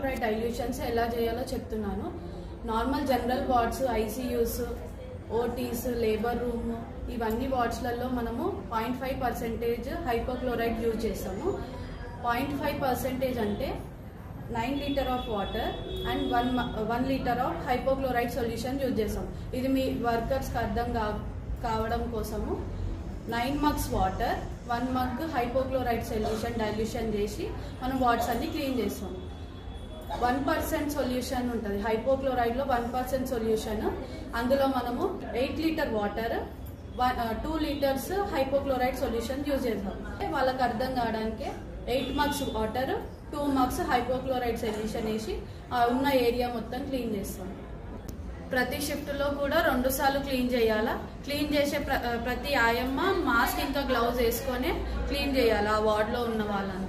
Hypochlorite dilutions ఎలా చేయాలో చెప్తున్నాను. Normal general wards, ICUs, OTs, labour room ఇవన్నీ వార్డ్స్లలో మనము 0.5% హైపోక్లోరైడ్ యూజ్ చేస్తాము. 0.5% అంటే 9 litre of water and 1 litre of hypochlorite solution use చేస్తాం. ఇది మీ వర్కర్స్కి అర్థం కావడం కోసము 9 mugs water, 1 mug hypochlorite solution dilution చేసి మనం వార్డ్స్ అన్ని క్లీన్ చేస్తాం. 1% సొల్యూషన్ ఉంటుంది హైపోక్లోరైడ్లో, 1% సొల్యూషన్. అందులో మనము 8 litre water, 2 litres hypochlorite solution use చేస్తాం. వాళ్ళకి అర్థం కావడానికి 8 mugs water, 2 mugs hypochlorite solution వేసి ఉన్న ఏరియా మొత్తం క్లీన్ చేస్తాం. ప్రతి షిఫ్ట్లో కూడా 2 సార్లు క్లీన్ చేయాలా. క్లీన్ చేసే ప్రతి ఆయమ్మ మాస్క్ ఇంకా గ్లౌజ్ వేసుకొని క్లీన్ చేయాలి ఆ వార్డ్లో ఉన్న వాళ్ళని.